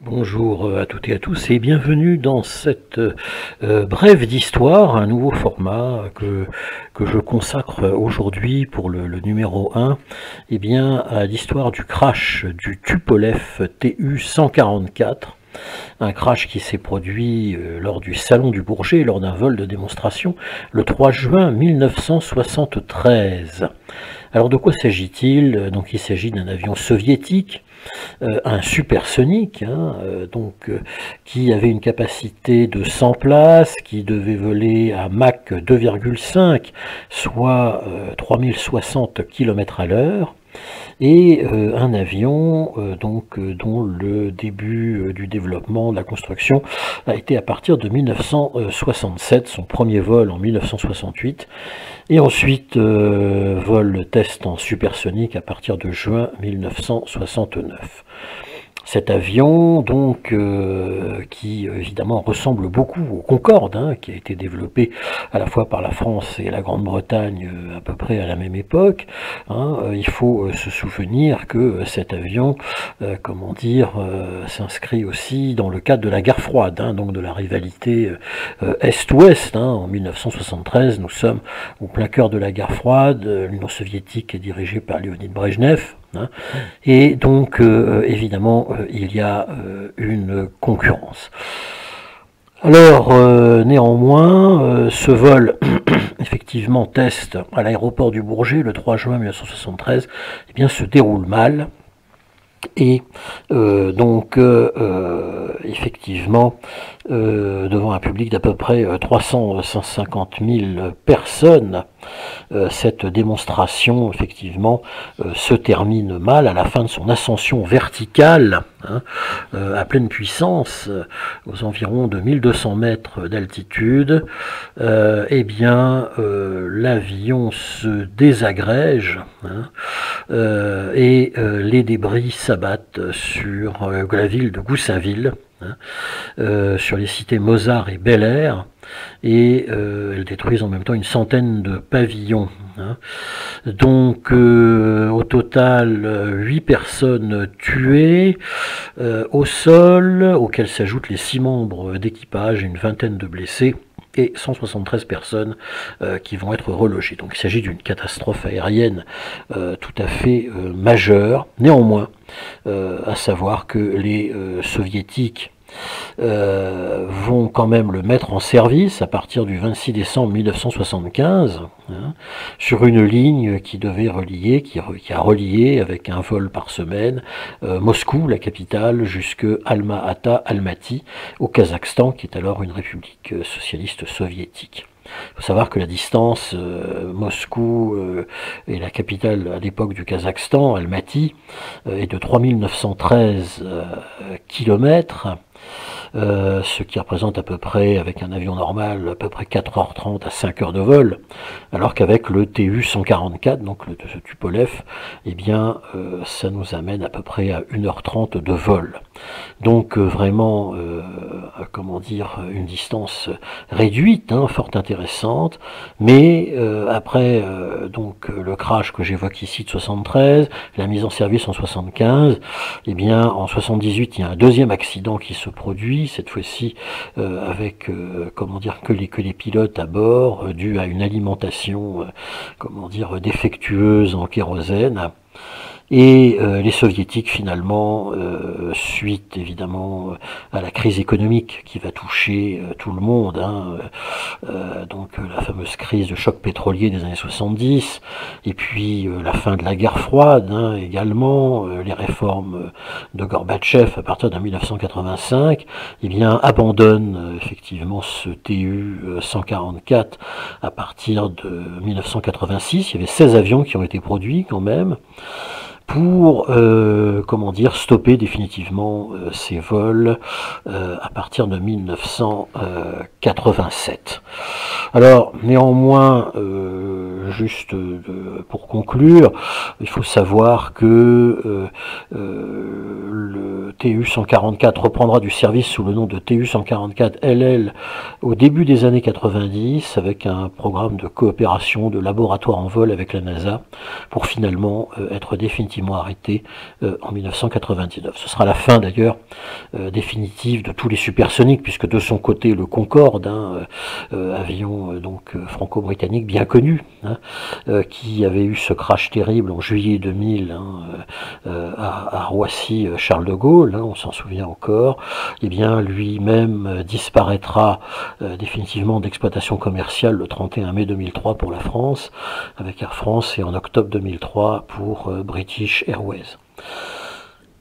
Bonjour à toutes et à tous et bienvenue dans cette brève d'histoire, un nouveau format que je consacre aujourd'hui pour le numéro 1, eh bien, à l'histoire du crash du Tupolev Tu-144. Un crash qui s'est produit lors du Salon du Bourget, lors d'un vol de démonstration, le 3 juin 1973. Alors de quoi s'agit-il? Donc il s'agit d'un avion soviétique, un supersonique, qui avait une capacité de 100 places, qui devait voler à Mach 2,5, soit 3060 km à l'heure, et un avion dont le début du développement, de la construction, a été à partir de 1967, son premier vol en 1968, et ensuite vol test en supersonique à partir de juin 1969. Cet avion, donc, qui évidemment ressemble beaucoup au Concorde, qui a été développé à la fois par la France et la Grande-Bretagne à peu près à la même époque. Il faut se souvenir que cet avion, s'inscrit aussi dans le cadre de la guerre froide, donc de la rivalité Est-Ouest. En 1973, nous sommes au plein cœur de la guerre froide. L'Union soviétique est dirigée par Léonid Brejnev. Et donc, évidemment, il y a une concurrence. Alors, néanmoins, ce vol, effectivement, test à l'aéroport du Bourget, le 3 juin 1973, eh bien, se déroule mal. Et effectivement, devant un public d'à peu près 350 000 personnes, cette démonstration, effectivement, se termine mal à la fin de son ascension verticale, à pleine puissance, aux environs de 1200 mètres d'altitude. L'avion se désagrège, et les débris s'abattent sur la ville de Goussainville, sur les cités Mozart et Bel Air, et elles détruisent en même temps une centaine de pavillons. Donc au total 8 personnes tuées au sol, auxquelles s'ajoutent les 6 membres d'équipage, une vingtaine de blessés, et 173 personnes qui vont être relogées. Donc il s'agit d'une catastrophe aérienne tout à fait majeure. Néanmoins, à savoir que les soviétiques vont quand même le mettre en service à partir du 26 décembre 1975, sur une ligne qui devait relier, qui a relié avec un vol par semaine Moscou, la capitale, jusque Alma-Ata, Almaty, au Kazakhstan, qui est alors une république socialiste soviétique. Il faut savoir que la distance Moscou et la capitale à l'époque du Kazakhstan, Almaty, est de 3913 km, ce qui représente à peu près, avec un avion normal, à peu près 4h30 à 5h de vol, alors qu'avec le Tu-144, donc le Tupolev, eh bien, ça nous amène à peu près à 1h30 de vol. Donc vraiment, une distance réduite, fort intéressante, mais après le crash que j'évoque ici de 73, la mise en service en 75, eh bien en 78 il y a un deuxième accident qui se produit, cette fois-ci avec que les pilotes à bord, dû à une alimentation défectueuse en kérosène. Et les soviétiques, finalement, suite évidemment à la crise économique qui va toucher tout le monde, la fameuse crise de choc pétrolier des années 70, et puis la fin de la guerre froide également, les réformes de Gorbatchev à partir de 1985, eh bien abandonnent effectivement ce Tu-144 à partir de 1986. Il y avait 16 avions qui ont été produits quand même, pour stopper définitivement ces vols à partir de 1987. Alors néanmoins, pour conclure, il faut savoir que le TU-144 reprendra du service sous le nom de TU-144 LL au début des années 90 avec un programme de coopération de laboratoire en vol avec la NASA pour finalement être définitivement arrêté en 1999. Ce sera la fin d'ailleurs définitive de tous les supersoniques puisque de son côté le Concorde, avion donc franco-britannique bien connu, qui avait eu ce crash terrible en juillet 2000 à Roissy-Charles de Gaulle, on s'en souvient encore, et bien lui-même disparaîtra définitivement d'exploitation commerciale le 31 mai 2003 pour la France, avec Air France, et en octobre 2003 pour British Airways.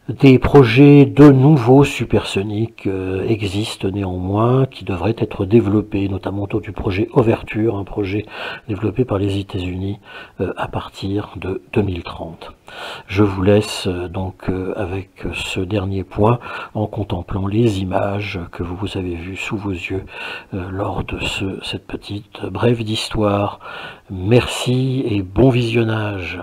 Des projets de nouveaux supersoniques existent néanmoins, qui devraient être développés, notamment autour du projet Ouverture, un projet développé par les États-Unis à partir de 2030. Je vous laisse donc avec ce dernier point en contemplant les images que vous avez vues sous vos yeux lors de cette petite brève d'histoire. Merci et bon visionnage.